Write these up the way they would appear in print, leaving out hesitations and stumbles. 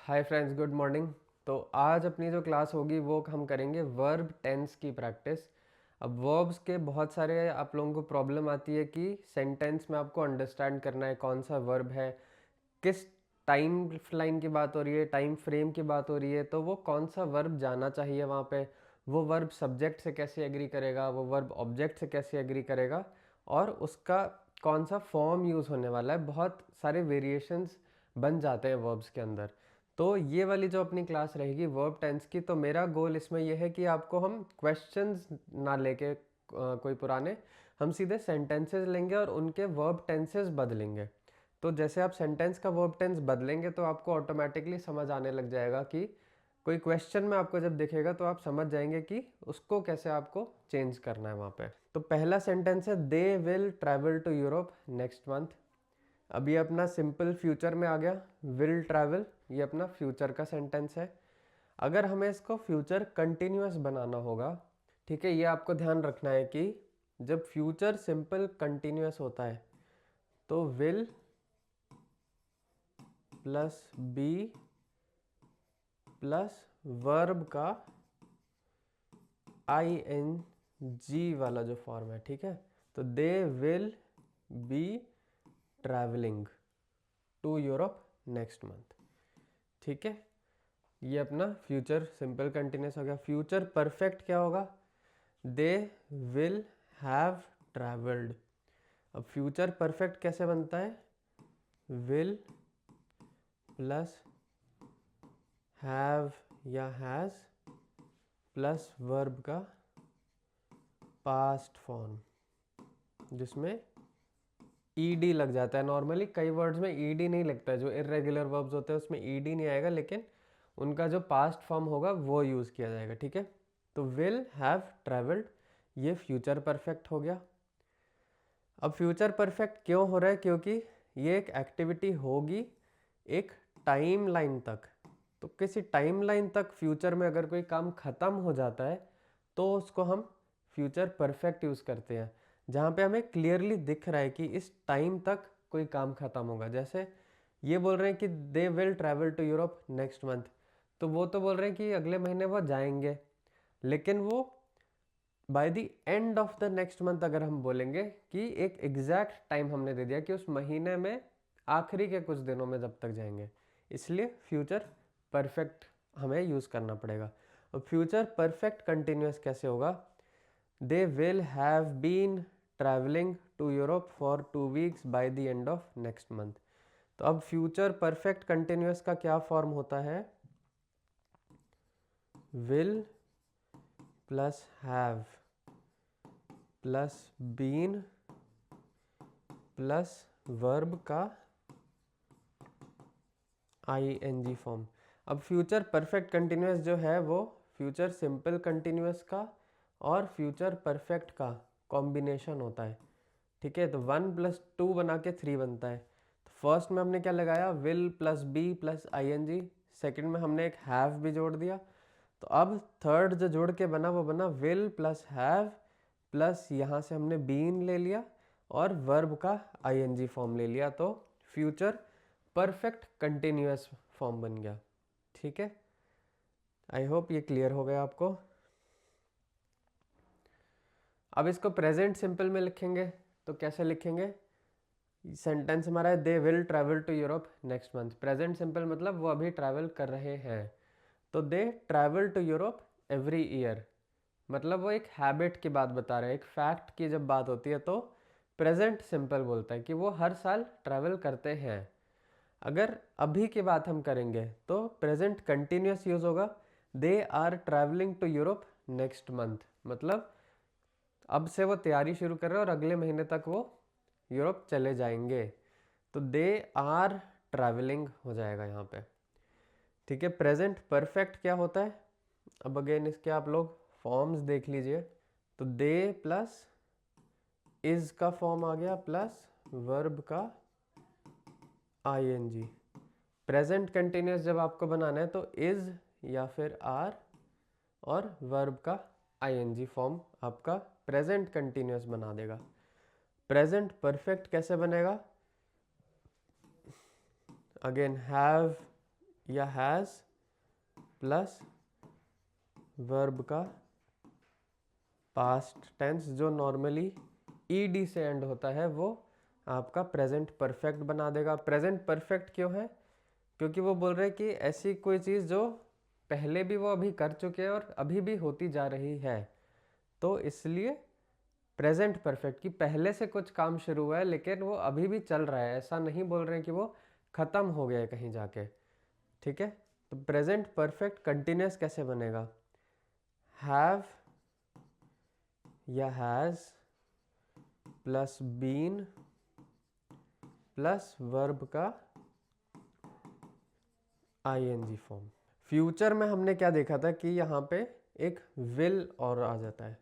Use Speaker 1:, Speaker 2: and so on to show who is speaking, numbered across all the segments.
Speaker 1: Hi friends, good morning. तो आज अपनी जो क्लास होगी वो हम करेंगे वर्ब टेंस की प्रैक्टिस। अब वर्ब्स के बहुत सारे आप लोगों को प्रॉब्लम आती है कि सेंटेंस में आपको अंडरस्टैंड करना है कौन सा वर्ब है, किस टाइम लाइन की बात हो रही है, टाइम फ्रेम की बात हो रही है, तो वो कौन सा वर्ब जाना चाहिए वहाँ पे, वो वर्ब सब्जेक्ट से कैसे एग्री करेगा, वो वर्ब ऑब्जेक्ट से कैसे एग्री करेगा, और उसका कौन सा फॉर्म यूज़ होने वाला है। बहुत सारे वेरिएशंस बन जाते हैं वर्ब्स के अंदर। तो ये वाली जो अपनी क्लास रहेगी वर्ब टेंस की, तो मेरा गोल इसमें यह है कि आपको हम क्वेश्चंस ना लेके कोई पुराने, हम सीधे सेंटेंसेस लेंगे और उनके वर्ब टेंसेस बदलेंगे। तो जैसे आप सेंटेंस का वर्ब टेंस बदलेंगे तो आपको ऑटोमेटिकली समझ आने लग जाएगा कि कोई क्वेश्चन में आपको जब दिखेगा तो आप समझ जाएंगे कि उसको कैसे आपको चेंज करना है वहाँ पे। तो पहला सेंटेंस है they will travel to Europe next month. अब ये अपना सिंपल फ्यूचर में आ गया। विल ट्रैवल ये अपना फ्यूचर का सेंटेंस है। अगर हमें इसको फ्यूचर कंटिन्यूअस बनाना होगा, ठीक है, ये आपको ध्यान रखना है कि जब फ्यूचर सिंपल कंटिन्यूअस होता है तो will plus be plus verb का आई एन जी वाला जो फॉर्म है, ठीक है। तो they will be travelling to Europe next month, ठीक है। ये अपना फ्यूचर सिंपल कंटिन्यूस हो गया। फ्यूचर परफेक्ट क्या होगा? They will have travelled. अब फ्यूचर परफेक्ट कैसे बनता है? विल प्लस हैव या हैज प्लस वर्ब का पास्ट फॉर्म जिसमें ईडी लग जाता है। नॉर्मली कई वर्ड्स में ईडी नहीं लगता है, जो इरेगुलर वर्ब्स होते हैं उसमें ईडी नहीं आएगा, लेकिन उनका जो पास्ट फॉर्म होगा वो यूज़ किया जाएगा, ठीक है। तो विल हैव ट्रैवल्ड ये फ्यूचर परफेक्ट हो गया। अब फ्यूचर परफेक्ट क्यों हो रहा है? क्योंकि ये एक एक्टिविटी होगी एक टाइम लाइन तक। तो किसी टाइम लाइन तक फ्यूचर में अगर कोई काम ख़त्म हो जाता है तो उसको हम फ्यूचर परफेक्ट यूज़ करते हैं, जहाँ पे हमें क्लियरली दिख रहा है कि इस टाइम तक कोई काम ख़त्म होगा। जैसे ये बोल रहे हैं कि they will travel to Europe next month, तो वो तो बोल रहे हैं कि अगले महीने वो जाएंगे, लेकिन वो bye the end of the next month अगर हम बोलेंगे कि एक एग्जैक्ट टाइम हमने दे दिया कि उस महीने में आखिरी के कुछ दिनों में जब तक जाएंगे, इसलिए फ्यूचर परफेक्ट हमें यूज़ करना पड़ेगा। और फ्यूचर परफेक्ट कंटिन्यूस कैसे होगा? They will have been travelling to Europe for 2 weeks by the end of next month. तो अब फ्यूचर परफेक्ट कंटिन्यूस का क्या फॉर्म होता है? Will plus have plus been plus verb का आई एन जी फॉर्म। अब फ्यूचर परफेक्ट कंटिन्यूस जो है वो फ्यूचर सिंपल कंटिन्यूस का और फ्यूचर परफेक्ट का कॉम्बिनेशन होता है, ठीक है। तो 1+2 बना के 3 बनता है। तो फर्स्ट में हमने क्या लगाया? Will plus be plus I N G. Second में हमने एक हैव भी जोड़ दिया। तो अब थर्ड जो जोड़ के बना वो बना विल प्लस हैव प्लस यहाँ से हमने बीन ले लिया और वर्ब का आई एन जी फॉर्म ले लिया, तो फ्यूचर परफेक्ट कंटिन्यूअस फॉर्म बन गया, ठीक है। आई होप ये क्लियर हो गया आपको। अब इसको प्रेजेंट सिंपल में लिखेंगे तो कैसे लिखेंगे? सेंटेंस हमारा है they will travel to Europe next month. Present simple मतलब वो अभी ट्रैवल कर रहे हैं। तो they travel to Europe every year, मतलब वो एक हैबिट की बात बता रहे हैं। एक फैक्ट की जब बात होती है तो प्रेजेंट सिंपल बोलता है कि वो हर साल ट्रैवल करते हैं। अगर अभी की बात हम करेंगे तो प्रेजेंट कंटिन्यूस यूज होगा। They are travelling to Europe next month, मतलब अब से वो तैयारी शुरू कर रहे हैं और अगले महीने तक वो यूरोप चले जाएंगे। तो दे आर ट्रैवलिंग हो जाएगा यहाँ पे, ठीक है। प्रेजेंट परफेक्ट क्या होता है? अब अगेन इसके आप लोग फॉर्म्स देख लीजिए। तो दे प्लस इज का फॉर्म आ गया प्लस वर्ब का I N G. Present continuous जब आपको बनाना है तो इज या फिर आर और वर्ब का आई एन जी फॉर्म आपका प्रेजेंट कंटिन्यूस बना देगा। प्रेजेंट परफेक्ट कैसे बनेगा? अगेन हैव या हैज़ प्लस वर्ब का पास्ट टेंस जो नॉर्मली ईडी से एंड होता है वो आपका प्रेजेंट परफेक्ट बना देगा। प्रेजेंट परफेक्ट क्यों है? क्योंकि वो बोल रहे हैं कि ऐसी कोई चीज़ जो पहले भी वो अभी कर चुके हैं और अभी भी होती जा रही है, तो इसलिए प्रेजेंट परफेक्ट कि पहले से कुछ काम शुरू हुआ है लेकिन वो अभी भी चल रहा है, ऐसा नहीं बोल रहे हैं कि वो ख़त्म हो गया है कहीं जाके। ठीक है, तो प्रेजेंट परफेक्ट कंटिन्यूस कैसे बनेगा? हैव या has plus been plus verb का आईएनजी फॉर्म। फ्यूचर में हमने क्या देखा था कि यहाँ पे एक विल और आ जाता है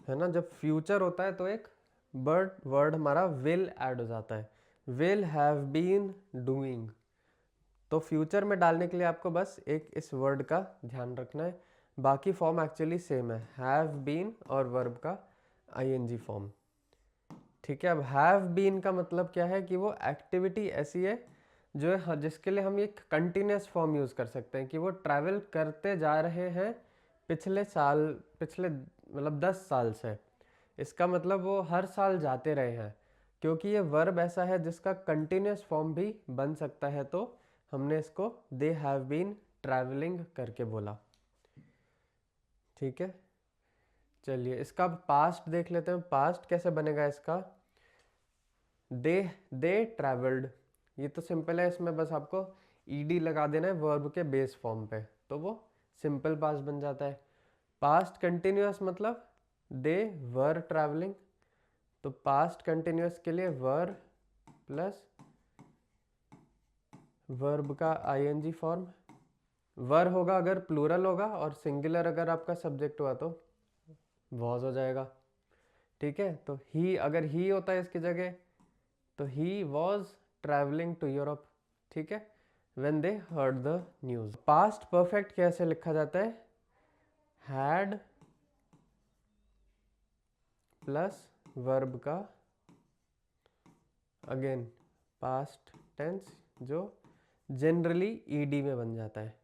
Speaker 1: ना। जब फ्यूचर होता है तो एक वर्ड हमारा विल ऐड हो जाता है, विल हैव बीन डूइंग। तो फ्यूचर में डालने के लिए आपको बस एक इस वर्ड का ध्यान रखना है, बाकी फॉर्म एक्चुअली सेम है, हैव बीन और वर्ब का आईएनजी फॉर्म। ठीक है, अब हैव बीन का मतलब क्या है कि वो एक्टिविटी ऐसी है जो है जिसके लिए हम एक कंटिन्यूस फॉर्म यूज़ कर सकते हैं कि वो ट्रैवल करते जा रहे हैं पिछले मतलब 10 साल से। इसका मतलब वो हर साल जाते रहे हैं, क्योंकि ये वर्ब ऐसा है जिसका कंटिन्यूस फॉर्म भी बन सकता है, तो हमने इसको दे हैव बीन ट्रैवलिंग करके बोला। ठीक है, चलिए इसका पास्ट देख लेते हैं। पास्ट कैसे बनेगा इसका? दे ट्रैवल्ड, ये तो सिंपल है, इसमें बस आपको ईडी लगा देना है वर्ब के बेस फॉर्म पे, तो वो सिंपल पास्ट बन जाता है। पास्ट कंटिन्यूअस मतलब दे वर ट्रैवलिंग, तो पास्ट कंटिन्यूअस के लिए वर प्लस वर्ब का आईएनजी फॉर्म। वर होगा अगर प्लूरल होगा, और सिंगुलर अगर आपका सब्जेक्ट हुआ तो वॉज हो जाएगा। ठीक है, तो ही अगर ही होता है इसकी जगह तो he was travelling to Europe. ठीक है, when they heard the news. Past perfect कैसे लिखा जाता है? हैड प्लस वर्ब का अगेन पास्ट टेंस जो जनरली ईडी में बन जाता है।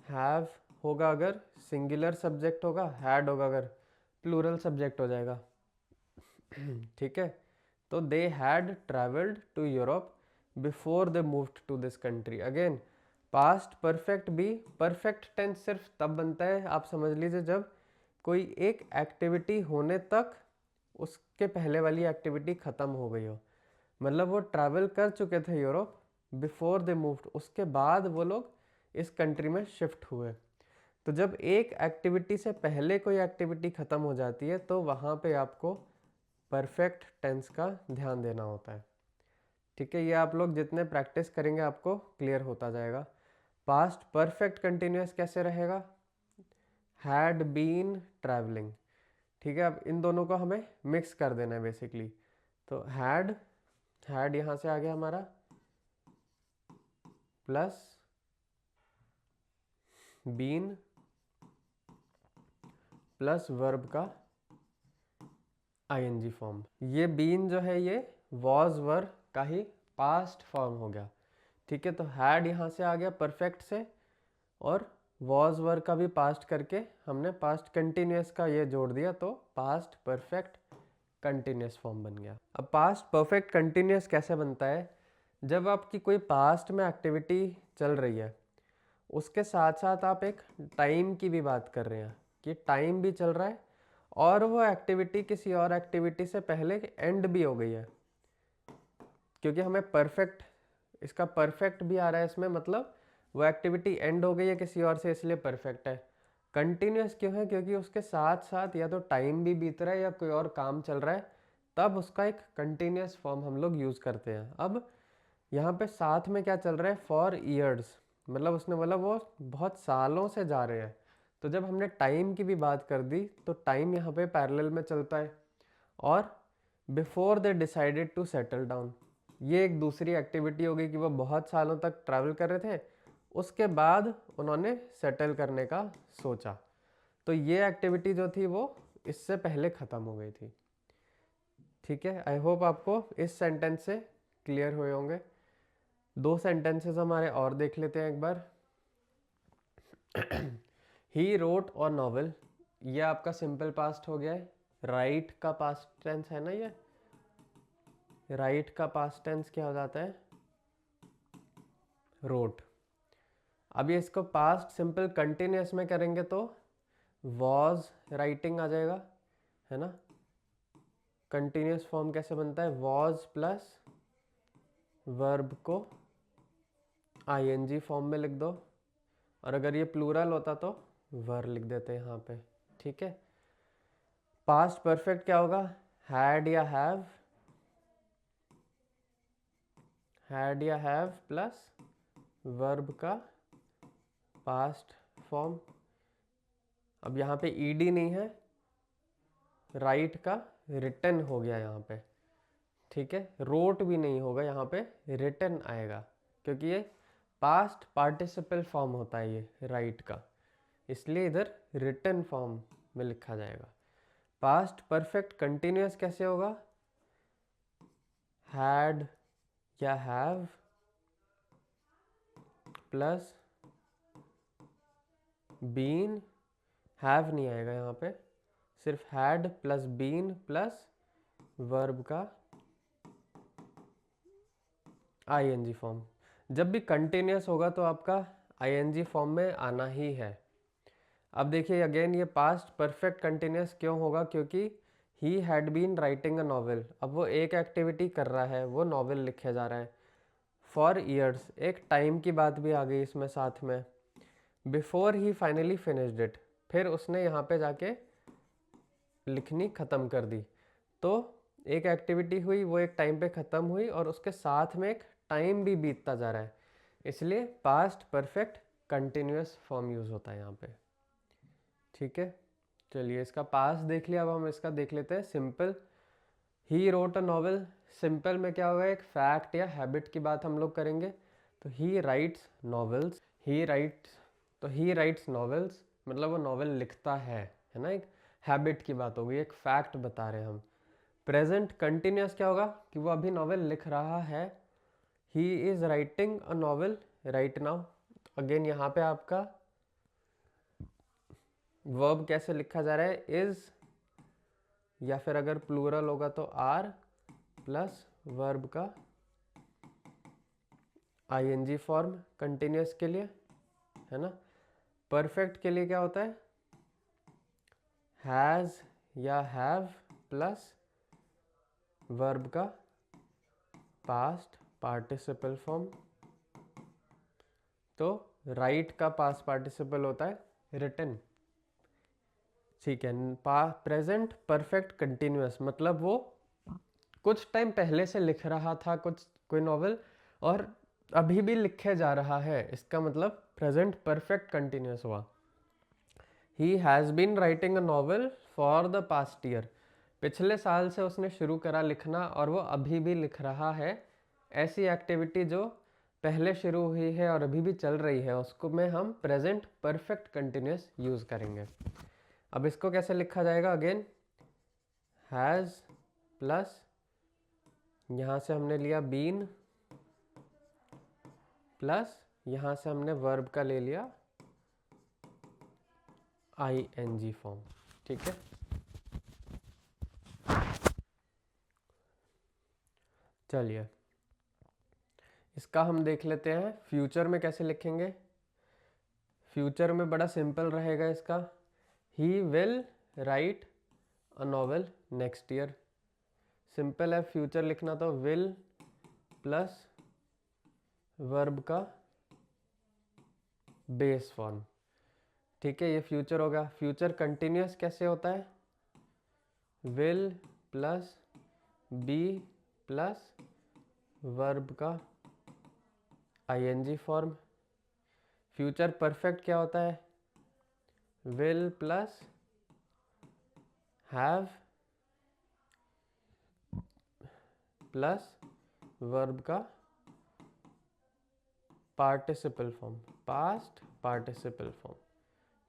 Speaker 1: हैव होगा अगर सिंगुलर सब्जेक्ट होगा, हैड होगा अगर प्लूरल सब्जेक्ट हो जाएगा। ठीक है, तो they had travelled to Europe before they moved to this country. Again past perfect भी परफेक्ट टेंस सिर्फ तब बनता है, आप समझ लीजिए, जब कोई एक एक्टिविटी होने तक उसके पहले वाली एक्टिविटी ख़त्म हो गई हो। मतलब वो ट्रैवल कर चुके थे यूरोप बिफोर दे मूव्ड, उसके बाद वो लोग इस कंट्री में शिफ्ट हुए। तो जब एक एक्टिविटी से पहले कोई एक्टिविटी ख़त्म हो जाती है तो वहाँ पे आपको परफेक्ट टेंस का ध्यान देना होता है। ठीक है, ये आप लोग जितने प्रैक्टिस करेंगे आपको क्लियर होता जाएगा। पास्ट परफेक्ट कंटिन्यूअस कैसे रहेगा? Had been travelling. ठीक है, अब इन दोनों को हमें मिक्स कर देना है बेसिकली। तो हैड यहाँ से आ गया हमारा प्लस बीन प्लस वर्ब का आईएनजी फॉर्म। ये बीन जो है ये वॉज वर का ही पास्ट फॉर्म हो गया। ठीक है, तो हैड यहाँ से आ गया परफेक्ट से, और वॉज वर का भी पास्ट करके हमने पास्ट कंटिन्यूस का ये जोड़ दिया, तो पास्ट परफेक्ट कंटिन्यूस फॉर्म बन गया। अब पास्ट परफेक्ट कंटिन्यूस कैसे बनता है? जब आपकी कोई पास्ट में एक्टिविटी चल रही है, उसके साथ साथ आप एक टाइम की भी बात कर रहे हैं कि टाइम भी चल रहा है और वो एक्टिविटी किसी और एक्टिविटी से पहले एंड भी हो गई है, क्योंकि हमें परफेक्ट, इसका परफेक्ट भी आ रहा है इसमें, मतलब वो एक्टिविटी एंड हो गई है किसी और से, इसलिए परफेक्ट है। कंटिन्यूस क्यों है? क्योंकि उसके साथ साथ या तो टाइम भी बीत रहा है या कोई और काम चल रहा है, तब उसका एक कंटिन्यूस फॉर्म हम लोग यूज़ करते हैं। अब यहाँ पे साथ में क्या चल रहा है? फॉर ईयर्स, मतलब उसने बोला वो बहुत सालों से जा रहे हैं। तो जब हमने टाइम की भी बात कर दी तो टाइम यहाँ पे पैरेलल में चलता है। और before they decided to settle down, ये एक दूसरी एक्टिविटी हो गई कि वो बहुत सालों तक ट्रैवल कर रहे थे, उसके बाद उन्होंने सेटल करने का सोचा। तो ये एक्टिविटी जो थी वो इससे पहले ख़त्म हो गई थी। ठीक है, आई होप आपको इस सेंटेंस से क्लियर हुए होंगे। दो सेंटेंसेस हमारे और देख लेते हैं एक बार। ही रोट और नॉवल, ये आपका सिंपल पास्ट हो गया है। राइट का पास्ट टेंस है ना, ये राइट का पास्ट टेंस क्या हो जाता है, रोट। अब ये इसको पास्ट सिंपल कंटिन्यूअस में करेंगे तो वॉज राइटिंग आ जाएगा, है ना। कंटिन्यूअस फॉर्म कैसे बनता है, वॉज प्लस वर्ब को आईएनजी फॉर्म में लिख दो, और अगर ये प्लूरल होता तो वर लिख देते हैं यहाँ पे, ठीक है। पास्ट परफेक्ट क्या होगा, हैड या हैव प्लस वर्ब का पास्ट फॉर्म। अब यहाँ पे ईडी नहीं है, राइट का रिटन हो गया यहाँ पे, ठीक है। रोट भी नहीं होगा, यहाँ पे रिटन आएगा, क्योंकि ये पास्ट पार्टिसिपल फॉर्म होता है ये राइट का, इसलिए इधर रिटन फॉर्म में लिखा जाएगा। पास्ट परफेक्ट कंटिन्यूअस कैसे होगा, हैड या हैव प्लस बीन, हैव नहीं आएगा यहाँ पे, सिर्फ had plus been plus verb का आईएनजी फॉर्म। जब भी कंटिन्यूअस होगा तो आपका आईएनजी फॉर्म में आना ही है। अब देखिए अगेन ये पास्ट परफेक्ट कंटिन्यूअस क्यों होगा, क्योंकि he had been writing a novel. अब वो एक एक्टिविटी कर रहा है, वो नॉवेल लिखे जा रहा है फॉर ईयर्स, एक टाइम की बात भी आ गई इसमें साथ में। Before he finally finished it, फिर उसने यहाँ पे जाके लिखनी ख़त्म कर दी। तो एक एक्टिविटी हुई, वो एक टाइम पे ख़त्म हुई, और उसके साथ में एक टाइम भी बीतता जा रहा है, इसलिए past perfect continuous form use होता है यहाँ पे, ठीक है। चलिए इसका पास्ट देख लिया, अब हम इसका देख लेते हैं simple. He wrote a novel, simple में क्या होगा, एक फैक्ट या हैबिट की बात हम लोग करेंगे। तो ही राइट्स नॉवेल्स, ही राइट्स नॉवेल्स मतलब वो नॉवेल लिखता है ना। एक हैबिट की बात होगी, एक फैक्ट बता रहे हैं हम। प्रेजेंट कंटिन्यूअस क्या होगा, कि वो अभी नॉवेल लिख रहा है। He is writing a novel right now. Again यहाँ पे आपका वर्ब कैसे लिखा जा रहा है, इज़, या फिर अगर प्लूरल होगा तो आर प्लस वर्ब का आईएनजी फॉर्म कंटिन्यूअस के लिए, है ना। परफेक्ट के लिए क्या होता है, हैज़ या हैव प्लस वर्ब का पास्ट पार्टिसिपल फॉर्म। तो राइट का पास्ट पार्टिसिपल होता है रिटन, ठीक है। प्रेजेंट परफेक्ट कंटिन्यूअस मतलब वो कुछ टाइम पहले से लिख रहा था कोई नॉवेल, और अभी भी लिखे जा रहा है, इसका मतलब प्रेजेंट परफेक्ट कंटिन्यूअस हुआ। He has been writing a novel for the past year, पिछले साल से उसने शुरू करा लिखना और वो अभी भी लिख रहा है। ऐसी एक्टिविटी जो पहले शुरू हुई है और अभी भी चल रही है, उसको में हम प्रेजेंट परफेक्ट कंटिन्यूअस यूज़ करेंगे। अब इसको कैसे लिखा जाएगा, अगेन हैज़ प्लस, यहाँ से हमने लिया बीन प्लस यहाँ से हमने वर्ब का ले लिया आईएनजी फॉर्म, ठीक है। चलिए इसका हम देख लेते हैं फ्यूचर में कैसे लिखेंगे। फ्यूचर में बड़ा सिंपल रहेगा इसका, he will write a novel next year. Simple है फ्यूचर लिखना, तो विल प्लस वर्ब का बेस फॉर्म, ठीक है। ये फ्यूचर होगा। फ्यूचर कंटिन्यूअस कैसे होता है, will plus be plus verb का आईएनजी फॉर्म। फ्यूचर परफेक्ट क्या होता है, will plus have plus verb का participle form, past participle form,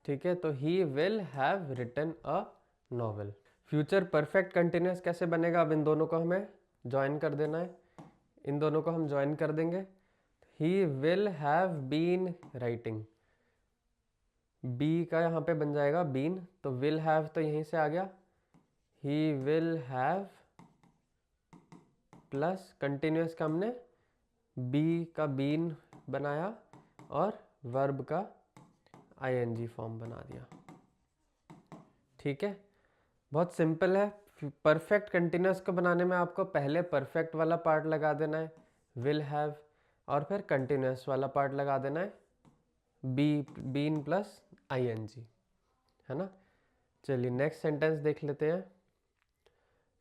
Speaker 1: ठीक है। तो he will have written a novel. Future perfect continuous कैसे बनेगा, अब इन दोनों को हमें ज्वाइन कर देना है, इन दोनों को हम ज्वाइन कर देंगे। He will have been writing, be का यहाँ पे बन जाएगा बीन, तो विल हैव तो यहीं से आ गया, ही विल हैव प्लस कंटिन्यूस का हमने बी का बीन बनाया और वर्ब का आईएनजी फॉर्म बना दिया। ठीक है, बहुत सिंपल है। परफेक्ट कंटिन्यूस को बनाने में आपको पहले परफेक्ट वाला पार्ट लगा देना है विल हैव, और फिर कंटिन्यूस वाला पार्ट लगा देना है बी बीन प्लस आईएनजी, है ना। चलिए नेक्स्ट सेंटेंस देख लेते हैं।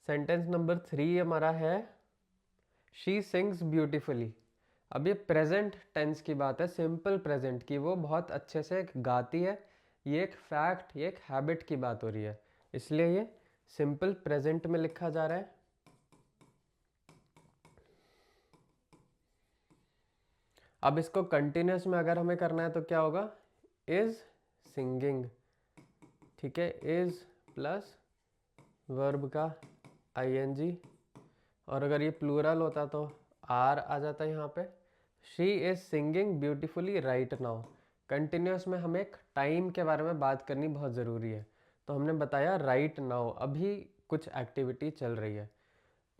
Speaker 1: सेंटेंस नंबर 3 हमारा है शी सिंग्स ब्यूटिफुली। अब ये प्रेजेंट टेंस की बात है, सिंपल प्रेजेंट की, वो बहुत अच्छे से गाती है। ये एक फैक्ट, ये एक हैबिट की बात हो रही है, इसलिए ये सिंपल प्रेजेंट में लिखा जा रहा है। अब इसको कंटिन्यूस में अगर हमें करना है तो क्या होगा, इज सिंगिंग। ठीक है, इज प्लस वर्ब का आईएनजी, और अगर ये प्लूरल होता तो आर आ जाता यहाँ पे। She is singing beautifully right now. Continuous में हमें एक टाइम के बारे में बात करनी बहुत ज़रूरी है, तो हमने बताया राइट नाउ, अभी कुछ एक्टिविटी चल रही है।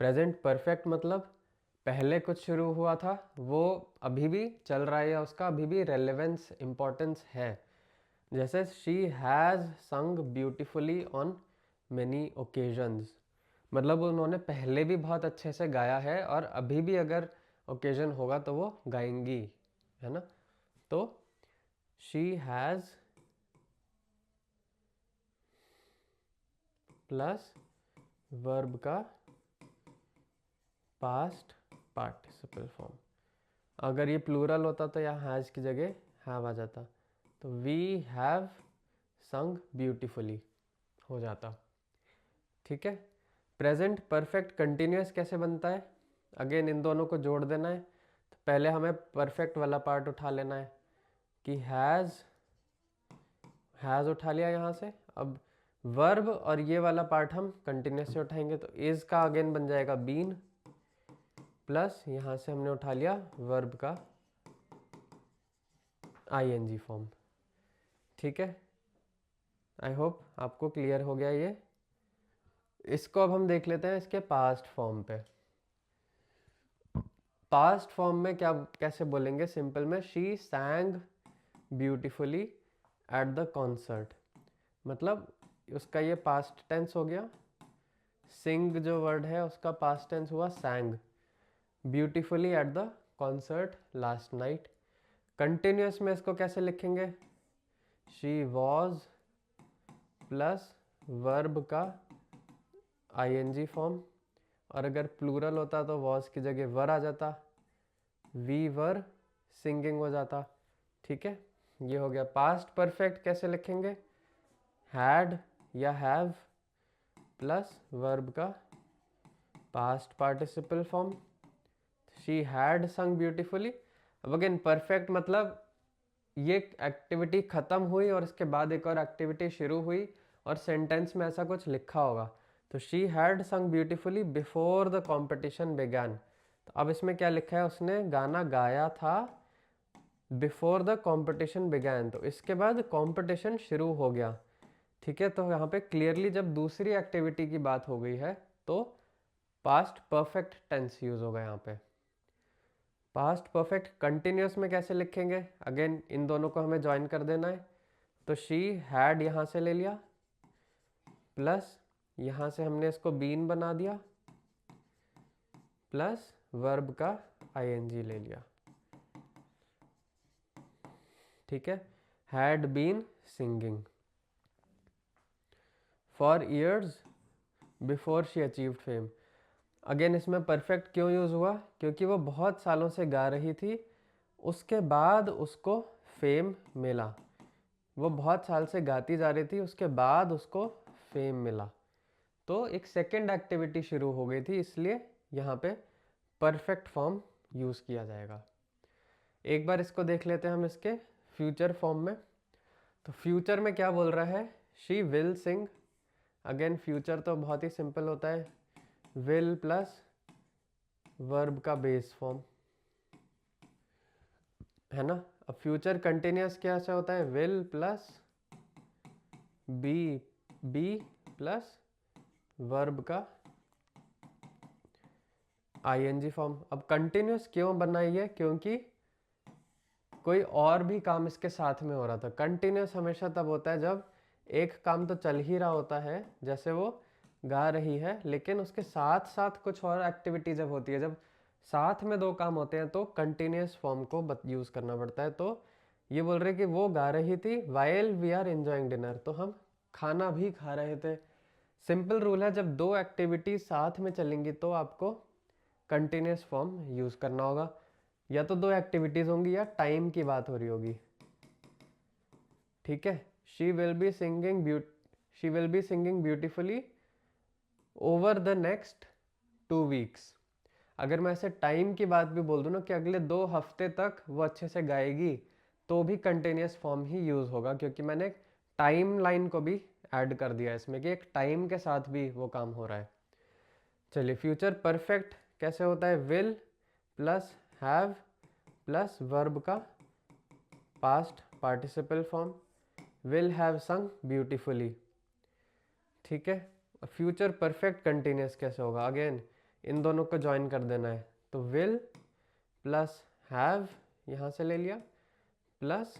Speaker 1: प्रेजेंट परफेक्ट मतलब पहले कुछ शुरू हुआ था, वो अभी भी चल रहा है, या उसका अभी भी रेलेवेंस इम्पोर्टेंस है। जैसे शी हैज़ संग ब्यूटिफुली ऑन मेनी ओकेजन्स, मतलब उन्होंने पहले भी बहुत अच्छे से गाया है और अभी भी अगर ओकेजन होगा तो वो गाएंगी, है ना। तो शी हैज़ प्लस वर्ब का पास्ट पार्टिसिपल फॉर्म। अगर ये प्लूरल होता तो यहाँ हैज़ की जगह हैव आ जाता, तो वी हैव संग ब्यूटिफुली हो जाता। ठीक है, प्रेजेंट परफेक्ट कंटिन्यूस कैसे बनता है, अगेन इन दोनों को जोड़ देना है। तो पहले हमें परफेक्ट वाला पार्ट उठा लेना है कि हैज़ उठा लिया यहाँ से। अब वर्ब और ये वाला पार्ट हम कंटिन्यूस से उठाएंगे, तो इज का अगेन बन जाएगा बीन, प्लस यहाँ से हमने उठा लिया वर्ब का आईएनजी फॉर्म। ठीक है, आई होप आपको क्लियर हो गया ये। इसको अब हम देख लेते हैं इसके पास्ट फॉर्म पे। पास्ट फॉर्म में क्या कैसे बोलेंगे, सिंपल में she सैंग beautifully at the concert, मतलब उसका ये पास्ट टेंस हो गया। सिंग जो वर्ड है उसका पास्ट टेंस हुआ सैंग beautifully at the concert last night. Continuous में इसको कैसे लिखेंगे, शी वॉज प्लस वर्ब का आईएनजी फॉर्म, और अगर प्लूरल होता तो वॉज की जगह वर आ जाता, वी वर सिंगिंग हो जाता। ठीक है, ये हो गया। पास्ट परफेक्ट कैसे लिखेंगे, हैड या हैव प्लस वर्ब का past participle form, she had संग ब्यूटिफुली। अब अगेन परफेक्ट मतलब ये एक्टिविटी खत्म हुई और इसके बाद एक और एक्टिविटी शुरू हुई और सेंटेंस में ऐसा कुछ लिखा होगा, तो शी हैड संग beautifully before the competition began. तो अब इसमें क्या लिखा है, उसने गाना गाया था बिफोर द कॉम्पिटिशन बिगैन, तो इसके बाद कॉम्पिटिशन शुरू हो गया। ठीक है, तो यहाँ पे क्लियरली जब दूसरी एक्टिविटी की बात हो गई है तो पास्ट परफेक्ट टेंस यूज होगा यहाँ पे। पास्ट परफेक्ट कंटिन्यूस में कैसे लिखेंगे, अगेन इन दोनों को हमें ज्वाइन कर देना है। तो शी हैड यहाँ से ले लिया, प्लस यहाँ से हमने इसको बीन बना दिया, प्लस वर्ब का आईएनजी ले लिया। ठीक है, had been singing for years before she achieved fame. Again इसमें परफेक्ट क्यों यूज़ हुआ, क्योंकि वो बहुत सालों से गा रही थी, उसके बाद उसको फेम मिला। वो बहुत साल से गाती जा रही थी, उसके बाद उसको फेम मिला, तो एक सेकेंड एक्टिविटी शुरू हो गई थी, इसलिए यहाँ पे परफेक्ट फॉर्म यूज़ किया जाएगा। एक बार इसको देख लेते हैं हम इसके फ्यूचर फॉर्म में। तो फ्यूचर में क्या बोल रहा है, she will sing. Again future तो बहुत ही सिंपल होता है, विल प्लस वर्ब का बेस फॉर्म। है ना। अब फ्यूचर कंटिन्यूस क्या से होता है, will plus be, be plus verb का आईएनजी फॉर्म। अब कंटिन्यूस क्यों बनाई है, क्योंकि कोई और भी काम इसके साथ में हो रहा था। कंटिन्यूस हमेशा तब होता है जब एक काम तो चल ही रहा होता है, जैसे वो गा रही है, लेकिन उसके साथ साथ कुछ और एक्टिविटी जब होती है, जब साथ में दो काम होते हैं तो कंटिन्यूस फॉर्म को यूज़ करना पड़ता है। तो ये बोल रहे कि वो गा रही थी while we are enjoying dinner, तो हम खाना भी खा रहे थे। सिंपल रूल है, जब दो एक्टिविटी साथ में चलेंगी तो आपको कंटिन्यूस फॉर्म यूज़ करना होगा। या तो दो एक्टिविटीज़ होंगी या टाइम की बात हो रही होगी, ठीक है। She will be singing beautifully over the next 2 weeks. अगर मैं ऐसे टाइम की बात भी बोल दूँ ना कि अगले 2 हफ्ते तक वो अच्छे से गाएगी, तो भी कंटिन्यूस फॉर्म ही यूज़ होगा, क्योंकि मैंने टाइम लाइन को भी ऐड कर दिया इसमें कि एक टाइम के साथ भी वो काम हो रहा है। चलिए, फ्यूचर परफेक्ट कैसे होता है, will plus have plus verb का past participle form, will have sung beautifully, ठीक है। फ्यूचर परफेक्ट कंटिन्यूस कैसे होगा, अगेन इन दोनों को ज्वाइन कर देना है, तो विल प्लस हैव यहाँ से ले लिया, प्लस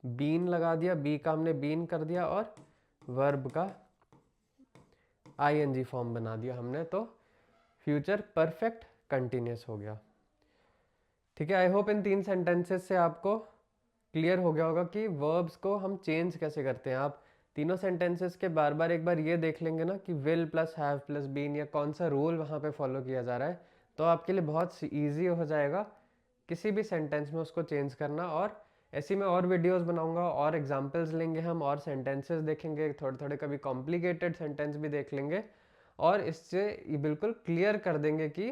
Speaker 1: बीन लगा दिया, बी का हमने बीन कर दिया, और वर्ब का आईएनजी फॉर्म बना दिया हमने, तो फ्यूचर परफेक्ट कंटिन्यूस हो गया, ठीक है। आई होप इन 3 सेंटेंसेस से आपको क्लियर हो गया होगा कि वर्ब्स को हम चेंज कैसे करते हैं। आप तीनों सेंटेंसेस के बार बार एक बार ये देख लेंगे ना कि will plus have plus been या कौन सा रूल वहाँ पे फॉलो किया जा रहा है, तो आपके लिए बहुत ईजी हो जाएगा किसी भी सेंटेंस में उसको चेंज करना। और ऐसी मैं और वीडियोस बनाऊंगा, और एग्जांपल्स लेंगे हम, और सेंटेंसेस देखेंगे, थोड़े थोड़े कभी कॉम्प्लिकेटेड सेंटेंस भी देख लेंगे, और इससे ये बिल्कुल क्लियर कर देंगे कि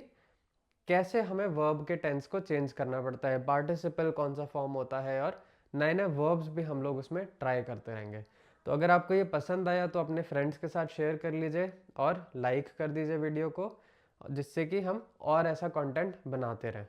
Speaker 1: कैसे हमें वर्ब के टेंस को चेंज करना पड़ता है, पार्टिसिपल कौन सा फॉर्म होता है, और नए नए वर्ब्स भी हम लोग उसमें ट्राई करते रहेंगे। तो अगर आपको ये पसंद आया तो अपने फ्रेंड्स के साथ शेयर कर लीजिए और लाइक कर दीजिए वीडियो को, जिससे कि हम और ऐसा कंटेंट बनाते रहें।